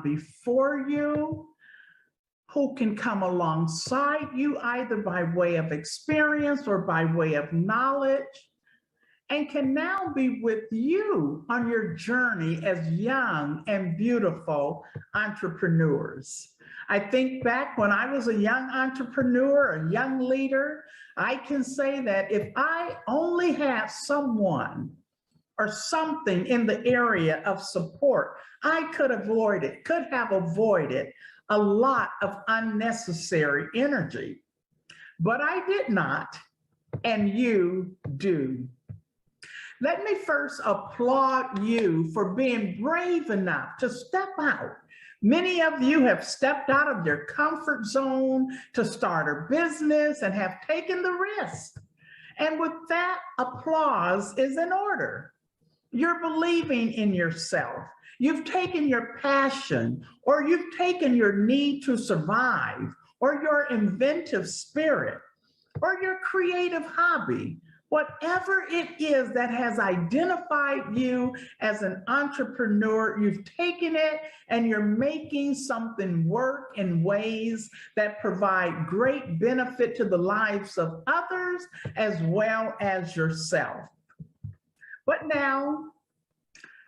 before you, who can come alongside you either by way of experience or by way of knowledge, and can now be with you on your journey as young and beautiful entrepreneurs. I think back when I was a young entrepreneur, a young leader, I can say that if I only had someone or something in the area of support, I could have avoided a lot of unnecessary energy. But I did not, and you do. Let me first applaud you for being brave enough to step out. Many of you have stepped out of your comfort zone to start a business and have taken the risk. And with that, applause is in order. You're believing in yourself. You've taken your passion, or you've taken your need to survive, or your inventive spirit, or your creative hobby. Whatever it is that has identified you as an entrepreneur, you've taken it and you're making something work in ways that provide great benefit to the lives of others as well as yourself. But now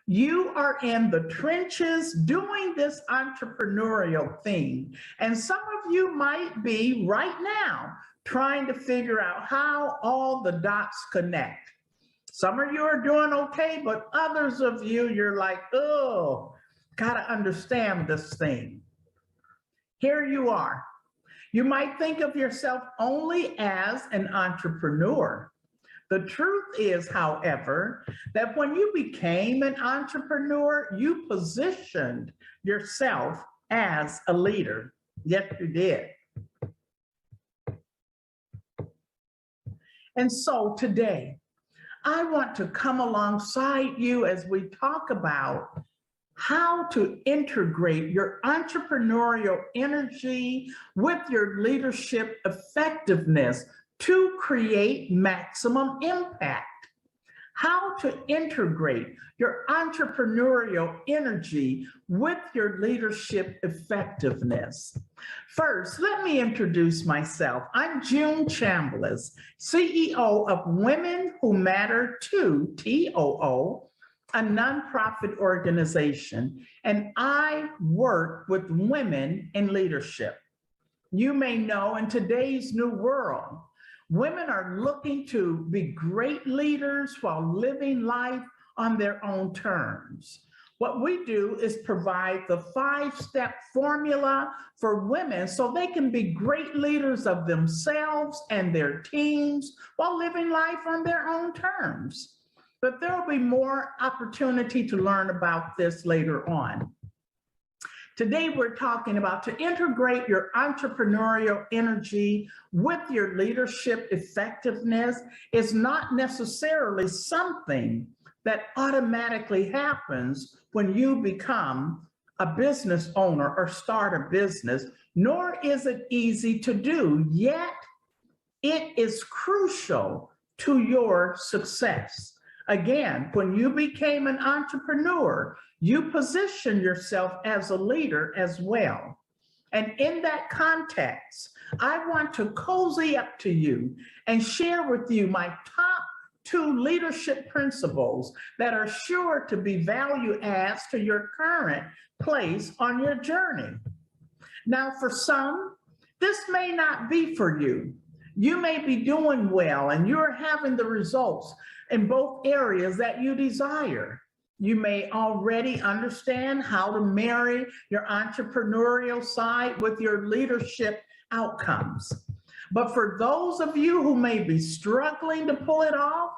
you are in the trenches doing this entrepreneurial thing. And some of you might be right now trying to figure out how all the dots connect. Some of you are doing okay, but others of you, you're like, oh, gotta understand this thing. Here you are. You might think of yourself only as an entrepreneur. The truth is, however, that when you became an entrepreneur, you positioned yourself as a leader. Yes, you did. And so today, I want to come alongside you as we talk about how to integrate your entrepreneurial energy with your leadership effectiveness to create maximum impact. How to integrate your entrepreneurial energy with your leadership effectiveness. First, let me introduce myself. I'm June Chambliss, CEO of Women Who Matter 2, TOO, a nonprofit organization, and I work with women in leadership. You may know in today's new world, women are looking to be great leaders while living life on their own terms. What we do is provide the 5-step formula for women so they can be great leaders of themselves and their teams while living life on their own terms. But there will be more opportunity to learn about this later on. Today, we're talking about to integrate your entrepreneurial energy with your leadership effectiveness is not necessarily something that automatically happens when you become a business owner or start a business, nor is it easy to do, yet it is crucial to your success. Again, when you became an entrepreneur, you position yourself as a leader as well. And in that context, I want to cozy up to you and share with you my top 2 leadership principles that are sure to be value adds to your current place on your journey. Now, for some, this may not be for you. You may be doing well and you're having the results in both areas that you desire. You may already understand how to marry your entrepreneurial side with your leadership outcomes. But for those of you who may be struggling to pull it off,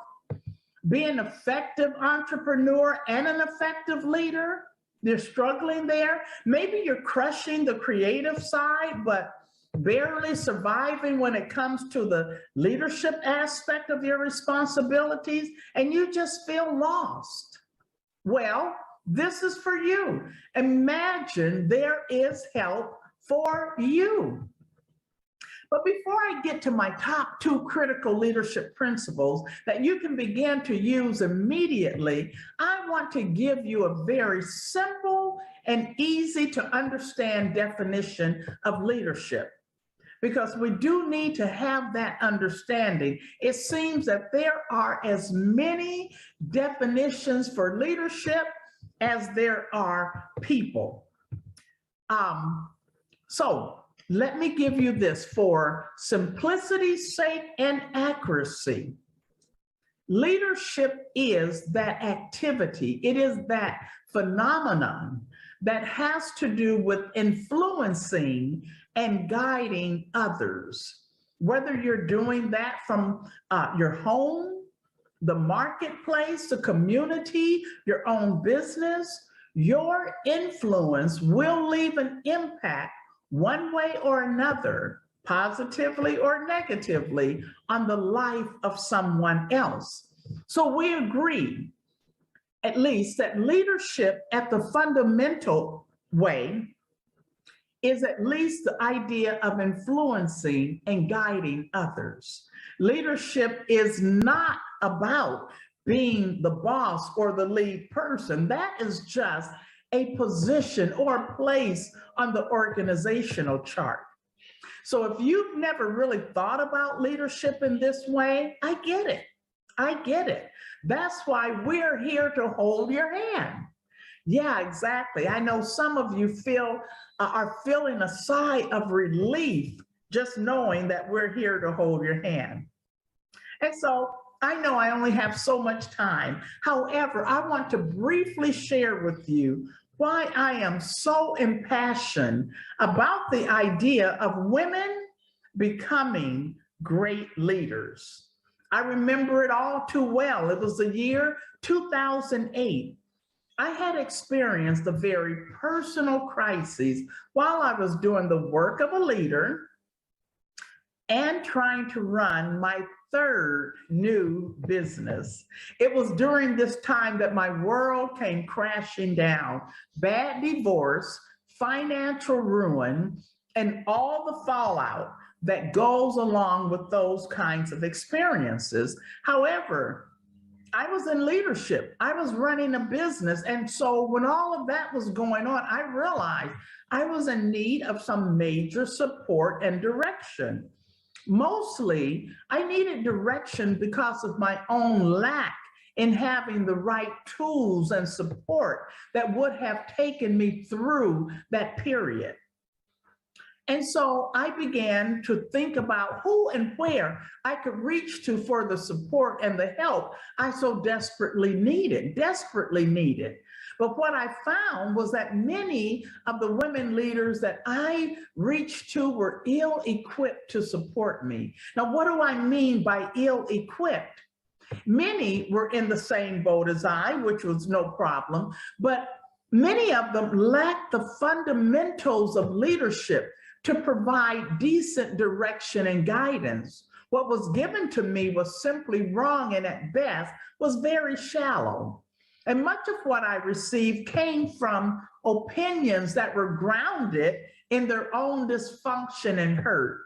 be an effective entrepreneur and an effective leader, they're struggling there. Maybe you're crushing the creative side, but barely surviving when it comes to the leadership aspect of your responsibilities, and you just feel lost. Well, this is for you. Imagine there is help for you. But before I get to my top 2 critical leadership principles that you can begin to use immediately, I want to give you a very simple an easy to understand definition of leadership, because we do need to have that understanding. It seems that there are as many definitions for leadership as there are people. So let me give you this for simplicity's sake and accuracy. Leadership is that activity, it is that phenomenon that has to do with influencing and guiding others. Whether you're doing that from your home, the marketplace, the community, your own business, your influence will leave an impact one way or another, positively or negatively, on the life of someone else. So we agree, at least, that leadership at the fundamental way is at least the idea of influencing and guiding others. Leadership is not about being the boss or the lead person. That is just a position or place on the organizational chart. So if you've never really thought about leadership in this way, I get it. I get it. That's why we're here to hold your hand. Yeah, exactly. I know some of you are feeling a sigh of relief just knowing that we're here to hold your hand. And so I know I only have so much time. However, I want to briefly share with you why I am so impassioned about the idea of women becoming great leaders. I remember it all too well. It was the year 2008. I had experienced a very personal crisis while I was doing the work of a leader and trying to run my third new business. It was during this time that my world came crashing down. Bad divorce, financial ruin, and all the fallout that goes along with those kinds of experiences. However, I was in leadership. I was running a business. And so when all of that was going on, I realized I was in need of some major support and direction. Mostly, I needed direction because of my own lack in having the right tools and support that would have taken me through that period. And so I began to think about who and where I could reach to for the support and the help I so desperately needed. But what I found was that many of the women leaders that I reached to were ill-equipped to support me. Now, what do I mean by ill-equipped? Many were in the same boat as I, which was no problem, but many of them lacked the fundamentals of leadership to provide decent direction and guidance. What was given to me was simply wrong and at best was very shallow. And much of what I received came from opinions that were grounded in their own dysfunction and hurt.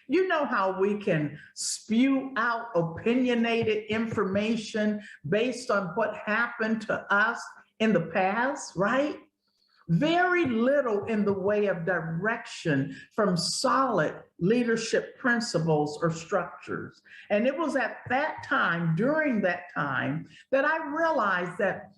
You know how we can spew out opinionated information based on what happened to us in the past, right? Very little in the way of direction from solid leadership principles or structures. And it was at that time, during that time, that I realized that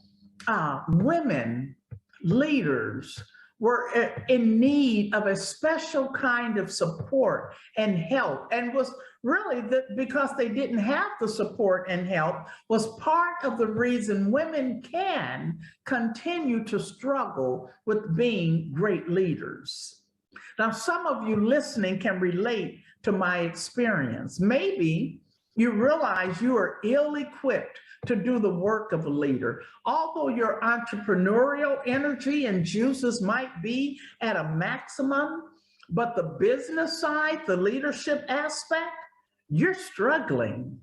women leaders were in need of a special kind of support and help, and was really because they didn't have the support and help was part of the reason women can continue to struggle with being great leaders. Now, some of you listening can relate to my experience. Maybe you realize you are ill-equipped to do the work of a leader. Although your entrepreneurial energy and juices might be at a maximum, but the business side, the leadership aspect, you're struggling.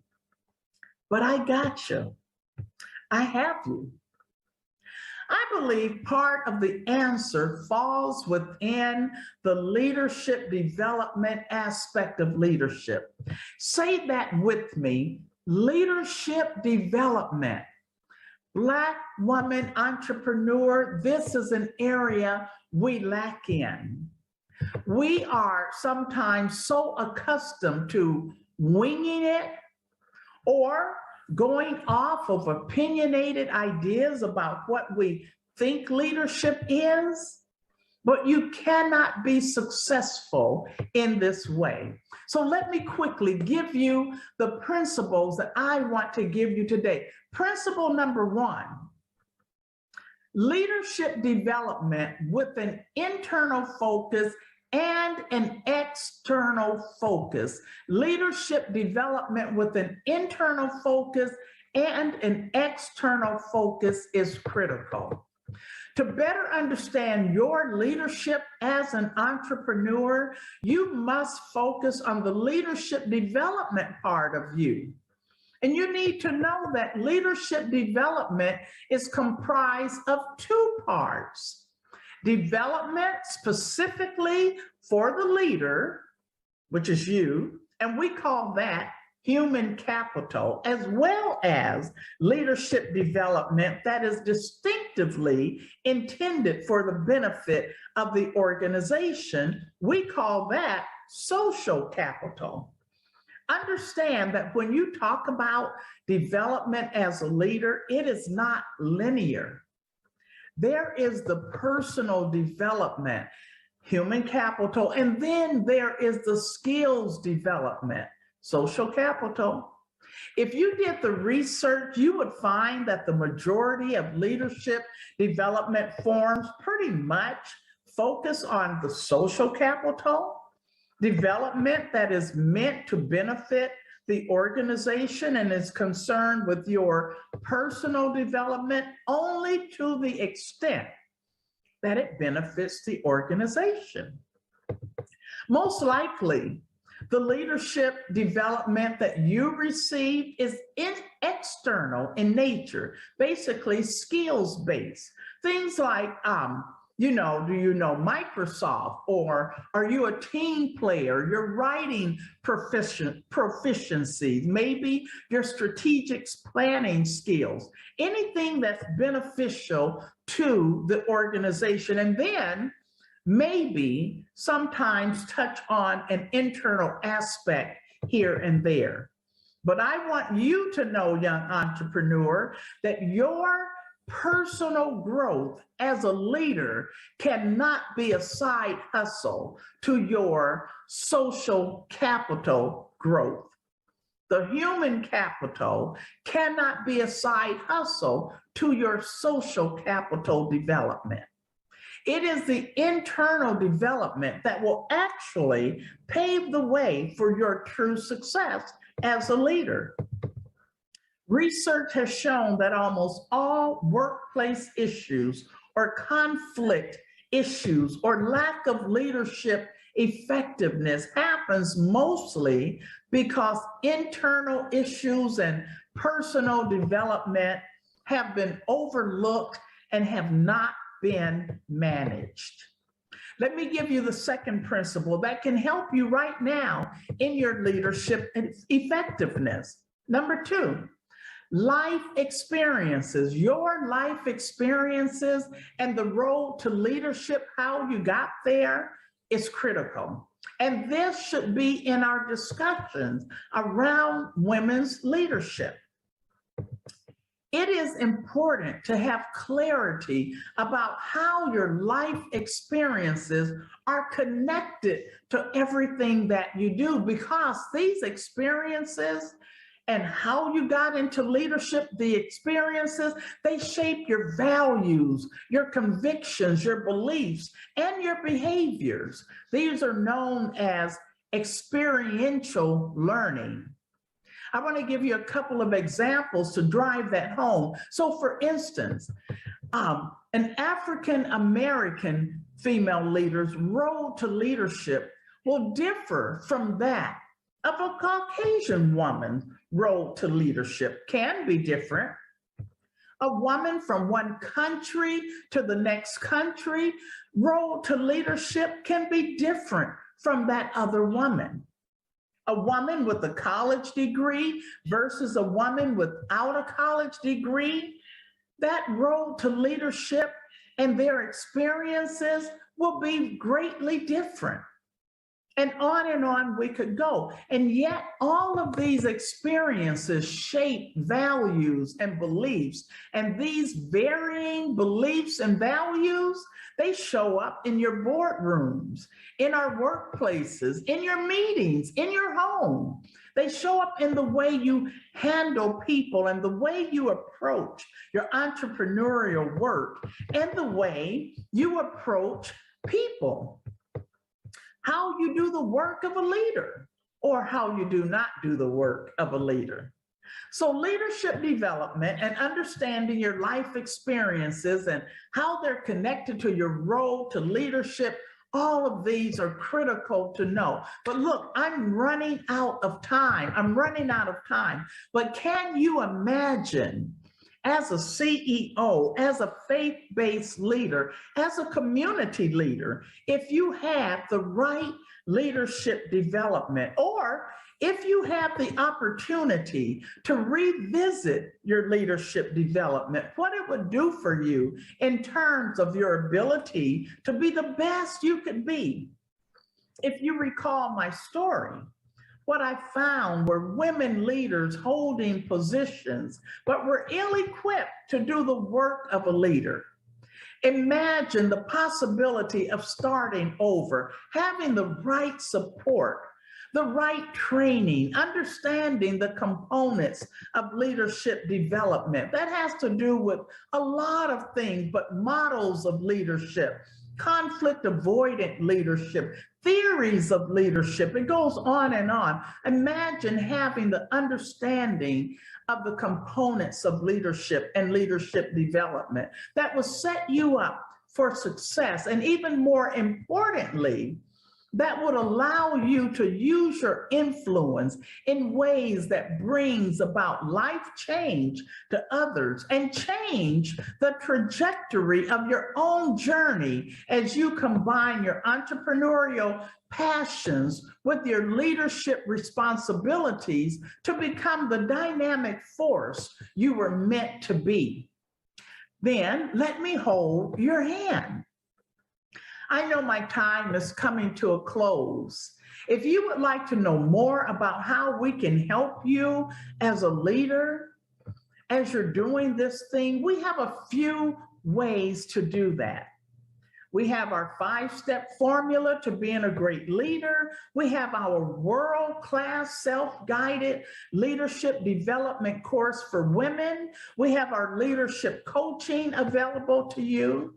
But I got you. I have you. I believe part of the answer falls within the leadership development aspect of leadership. Say that with me. Leadership development. Black woman entrepreneur, this is an area we lack in. We are sometimes so accustomed to winging it or going off of opinionated ideas about what we think leadership is, but you cannot be successful in this way. So let me quickly give you the principles that I want to give you today. Principle number one, leadership development with an internal focus and an external focus. Leadership development with an internal focus and an external focus is critical. To better understand your leadership as an entrepreneur, you must focus on the leadership development part of you. And you need to know that leadership development is comprised of two parts. Development specifically for the leader, which is you, and we call that human capital, as well as leadership development that is distinctively intended for the benefit of the organization. We call that social capital. Understand that when you talk about development as a leader, it is not linear. There is the personal development, human capital, and then there is the skills development, social capital. If you did the research, you would find that the majority of leadership development forms pretty much focus on the social capital, development that is meant to benefit the organization and is concerned with your personal development only to the extent that it benefits the organization. Most likely, the leadership development that you receive is external in nature, basically skills-based. Things like, do you know Microsoft, or are you a team player? Your writing proficiencies, maybe your strategic planning skills, anything that's beneficial to the organization. And then maybe sometimes touch on an internal aspect here and there. But I want you to know, young entrepreneur, that your personal growth as a leader cannot be a side hustle to your social capital growth. The human capital cannot be a side hustle to your social capital development. It is the internal development that will actually pave the way for your true success as a leader. Research has shown that almost all workplace issues or conflict issues or lack of leadership effectiveness happens mostly because internal issues and personal development have been overlooked and have not been managed. Let me give you the second principle that can help you right now in your leadership effectiveness. Number two, life experiences. Your life experiences and the road to leadership, how you got there, is critical. And this should be in our discussions around women's leadership. It is important to have clarity about how your life experiences are connected to everything that you do, because these experiences and how you got into leadership, the experiences, they shape your values, your convictions, your beliefs, and your behaviors. These are known as experiential learning. I want to give you a couple of examples to drive that home. So for instance, an African-American female leader's road to leadership will differ from that of a Caucasian woman's road to leadership, can be different. A woman from one country to the next country, road to leadership can be different from that other woman. A woman with a college degree versus a woman without a college degree, that road to leadership and their experiences will be greatly different. And on we could go. And yet, all of these experiences shape values and beliefs. And these varying beliefs and values, they show up in your boardrooms, in our workplaces, in your meetings, in your home. They show up in the way you handle people and the way you approach your entrepreneurial work and the way you approach people. How you do the work of a leader or how you do not do the work of a leader. So leadership development and understanding your life experiences and how they're connected to your role to leadership, all of these are critical to know. But look, I'm running out of time. But can you imagine, as a CEO, as a faith-based leader, as a community leader, if you have the right leadership development, or if you have the opportunity to revisit your leadership development, what it would do for you in terms of your ability to be the best you could be. If you recall my story, what I found were women leaders holding positions, but were ill-equipped to do the work of a leader. Imagine the possibility of starting over, having the right support, the right training, understanding the components of leadership development. That has to do with a lot of things, but models of leadership, conflict avoidant leadership, theories of leadership. It goes on and on. Imagine having the understanding of the components of leadership and leadership development that will set you up for success. And even more importantly, that would allow you to use your influence in ways that brings about life change to others and change the trajectory of your own journey as you combine your entrepreneurial passions with your leadership responsibilities to become the dynamic force you were meant to be. Then let me hold your hand. I know my time is coming to a close. If you would like to know more about how we can help you as a leader, as you're doing this thing, we have a few ways to do that. We have our 5-step formula to being a great leader. We have our world-class self-guided leadership development course for women. We have our leadership coaching available to you.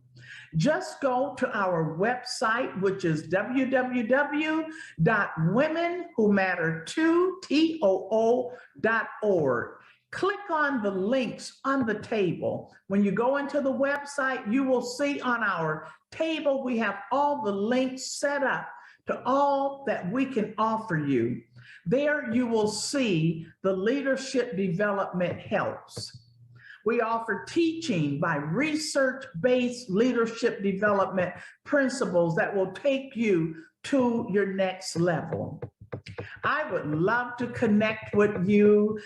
Just go to our website, which is www.womenwhomatter2.org. Click on the links on the table. When you go into the website, you will see on our table, we have all the links set up to all that we can offer you. There you will see the leadership development helps. We offer teaching by research-based leadership development principles that will take you to your next level. I would love to connect with you,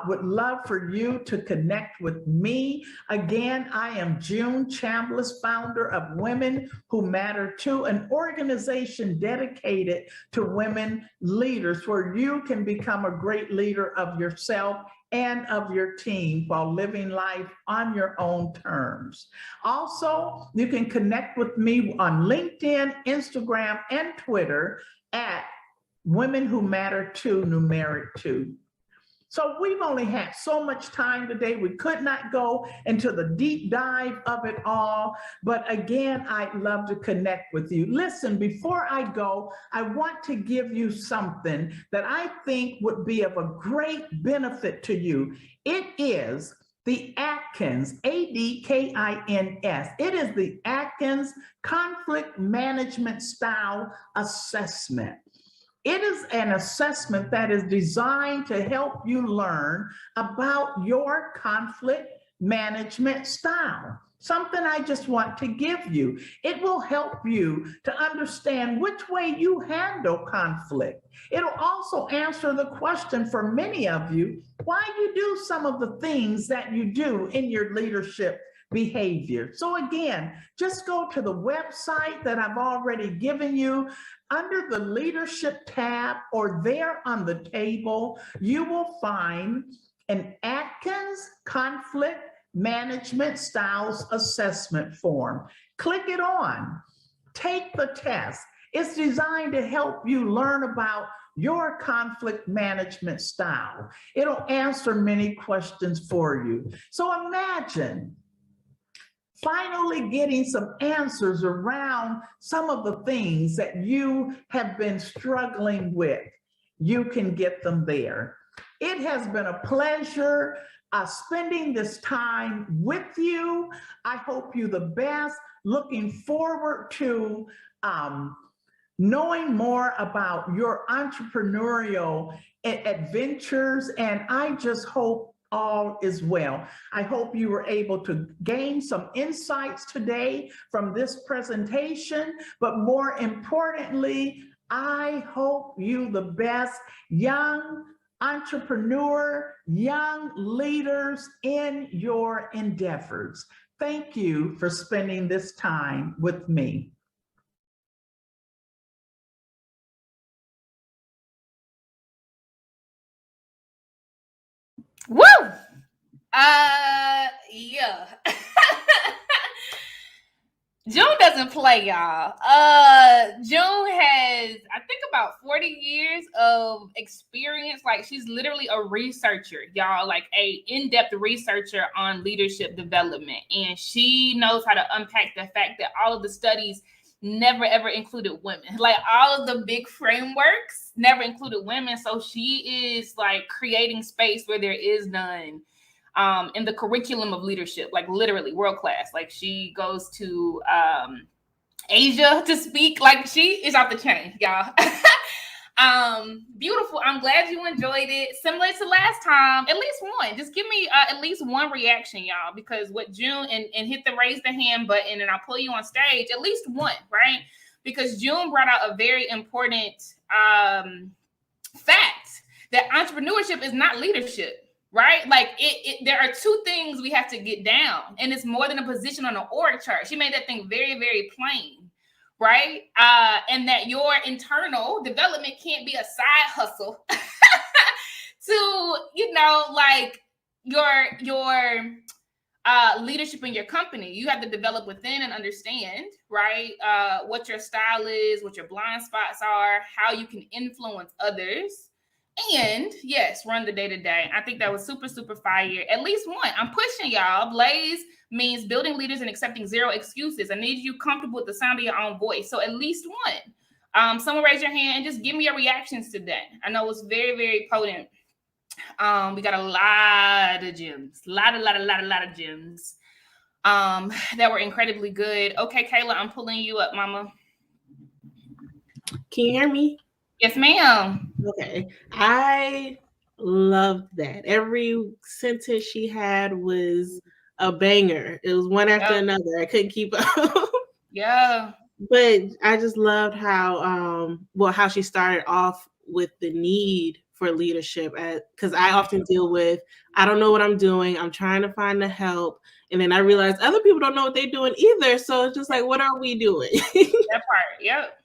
would love for you to connect with me. Again, I am June Chambliss, founder of Women Who Matter Too, an organization dedicated to women leaders where you can become a great leader of yourself and of your team while living life on your own terms. Also, you can connect with me on LinkedIn, Instagram, and Twitter at Women Who Matter Too, numeric 2. So we've only had so much time today. We could not go into the deep dive of it all, but again, I'd love to connect with you. Listen, before I go, I want to give you something that I think would be of a great benefit to you. It is the Atkins, ADKINS. It is the Atkins Conflict Management Style Assessment. It is an assessment that is designed to help you learn about your conflict management style. something I just want to give you. It will help you to understand which way you handle conflict. It'll also answer the question for many of you, why you do some of the things that you do in your leadership behavior. So again, just go to the website that I've already given you. Under the leadership tab or there on the table, you will find an Atkins conflict management styles assessment form. Click it on. Take the test. It's designed to help you learn about your conflict management style. It'll answer many questions for you. So imagine finally getting some answers around some of the things that you have been struggling with. You can get them there. It has been a pleasure spending this time with you. I hope you the best. Looking forward to knowing more about your entrepreneurial adventures. And I just hope all is well. I hope you were able to gain some insights today from this presentation, but more importantly, I hope you the best, young entrepreneur, young leaders in your endeavors. Thank you for spending this time with me. Woo! Yeah. June doesn't play, y'all. June has, I think, about 40 years of experience. Like, she's literally a researcher, y'all, like a in-depth researcher on leadership development. And she knows how to unpack the fact that all of the studies never, ever included women. Like, all of the big frameworks never included women. So she is, like, creating space where there is none. In the curriculum of leadership, like literally world class. Like, she goes to Asia to speak. Like, she is off the chain, y'all. Beautiful. I'm glad you enjoyed it. Similar to last time, at least one. Just give me at least one reaction, y'all, because what June and hit the raise the hand button and I'll pull you on stage. At least one, right? Because June brought out a very important fact that entrepreneurship is not leadership. Right? Like, there are two things we have to get down, and it's more than a position on an org chart. She made that thing very, very plain, right? And that your internal development can't be a side hustle to, like your leadership in your company. You have to develop within and understand, right? What your style is, what your blind spots are, how you can influence others. And yes, run the day-to-day. I think that was super, super fire. At least one. I'm pushing y'all. Blaze means building leaders and accepting zero excuses. I need you comfortable with the sound of your own voice. So at least one. Someone raise your hand and just give me your reactions today. I know it's very, very potent. We got a lot of gems. A lot of gems that were incredibly good. Okay, Kayla, I'm pulling you up, mama. Can you hear me? Yes, ma'am. Okay. I loved that. Every sentence she had was a banger. It was one after another. I couldn't keep up. Yeah. But I just loved how how she started off with the need for leadership, because I often deal with, I don't know what I'm doing. I'm trying to find the help. And then I realized other people don't know what they're doing either. So it's just like, what are we doing? That part. Yep.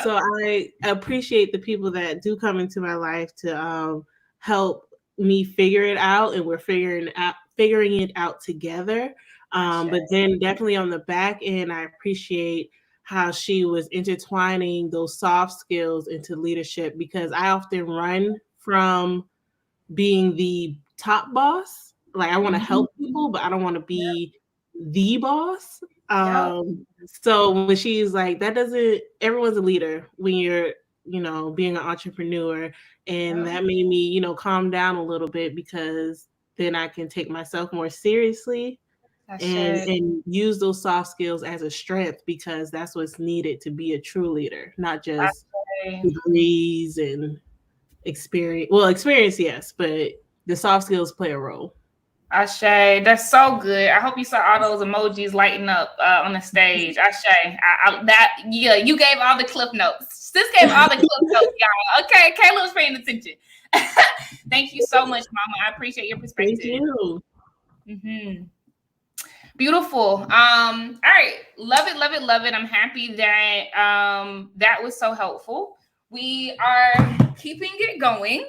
So I appreciate the people that do come into my life to help me figure it out, and we're figuring it out together. But then definitely on the back end, I appreciate how she was intertwining those soft skills into leadership, because I often run from being the top boss. Like, I want to help people, but I don't want to be the boss. So when she's like, everyone's a leader when you're, being an entrepreneur. And that made me, calm down a little bit, because then I can take myself more seriously and use those soft skills as a strength, because that's what's needed to be a true leader, not just degrees and experience. Well, experience, yes, but the soft skills play a role. Ashe, that's so good. I hope you saw all those emojis lighting up on the stage. Ashe, yeah, you gave all the cliff notes. Sis gave all the cliff notes, y'all. Okay, Kayla was paying attention. Thank you so much, Mama. I appreciate your perspective. Thank you. Mm-hmm. Beautiful. All right, love it, love it, love it. I'm happy that that was so helpful. We are keeping it going.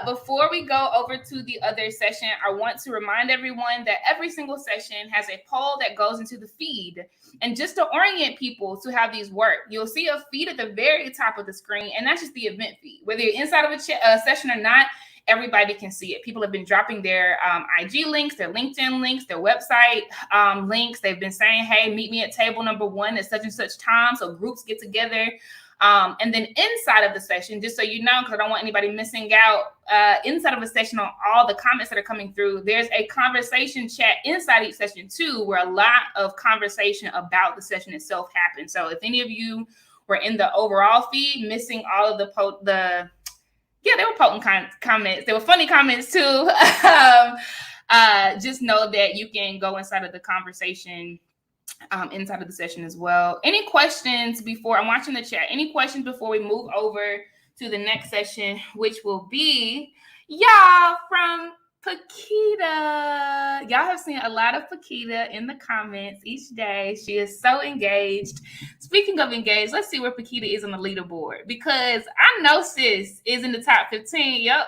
Before we go over to the other session, I want to remind everyone that every single session has a poll that goes into the feed. And just to orient people to how these work, you'll see a feed at the very top of the screen, and that's just the event feed. Whether you're inside of a session or not, everybody can see it. People have been dropping their IG links, their LinkedIn links, their website links. They've been saying, hey, meet me at table number 1 at such and such time. So groups get together. And then inside of the session, just so you know, because I don't want anybody missing out, inside of a session on all the comments that are coming through, there's a conversation chat inside each session too, where a lot of conversation about the session itself happens. So if any of you were in the overall feed, missing all of yeah, they were potent comments. They were funny comments too. Just know that you can go inside of the conversation inside of the session as well. Any questions before I'm watching the chat? Any questions before we move over to the next session, which will be y'all from Paquita. Y'all have seen a lot of Paquita in the comments each day. She is so engaged. Speaking of engaged, let's see where Paquita is on the leaderboard, because I know sis is in the top 15. Yep.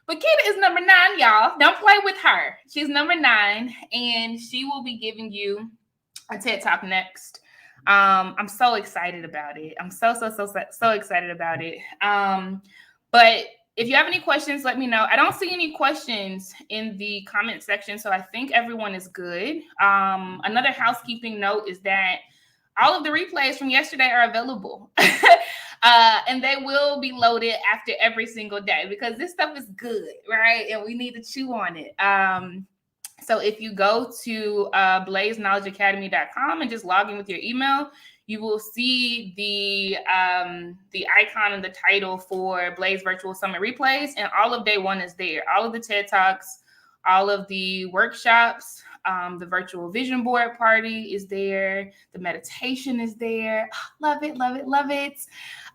Paquita is number 9, y'all. Don't play with her. She's number 9, and she will be giving you a TED Talk next. I'm so excited about it. I'm so excited about it. But if you have any questions, let me know. I don't see any questions in the comment section, so I think everyone is good. Another housekeeping note is that all of the replays from yesterday are available. And they will be loaded after every single day, because this stuff is good, right? And we need to chew on it. So if you go to blazeknowledgeacademy.com and just log in with your email, you will see the icon and the title for Blaze Virtual Summit Replays, and all of day 1 is there. All of the TED Talks, all of the workshops, the virtual vision board party is there. The meditation is there. Love it, love it, love it.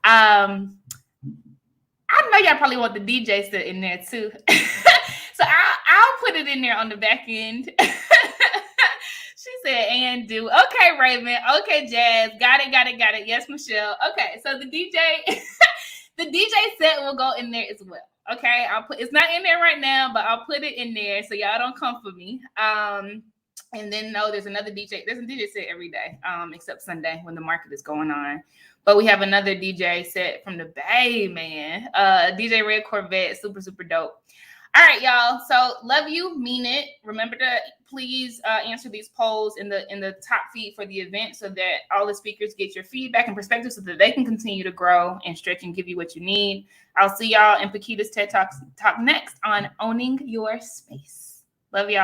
I know y'all probably want the DJ set in there too. So I'll put it in there on the back end. She said, and do. Okay, Raven. Okay, Jazz. Got it. Yes, Michelle. Okay, so the DJ set will go in there as well. Okay, it's not in there right now, but I'll put it in there so y'all don't come for me. And then there's another DJ. There's a DJ set every day, except Sunday when the market is going on. But we have another DJ set from the Bay, man. DJ Red Corvette, super, super dope. All right, y'all. So love you, mean it. Remember to please answer these polls in the top feed for the event, so that all the speakers get your feedback and perspective, so that they can continue to grow and stretch and give you what you need. I'll see y'all in Paquita's TED Talk next on Owning Your Space. Love y'all.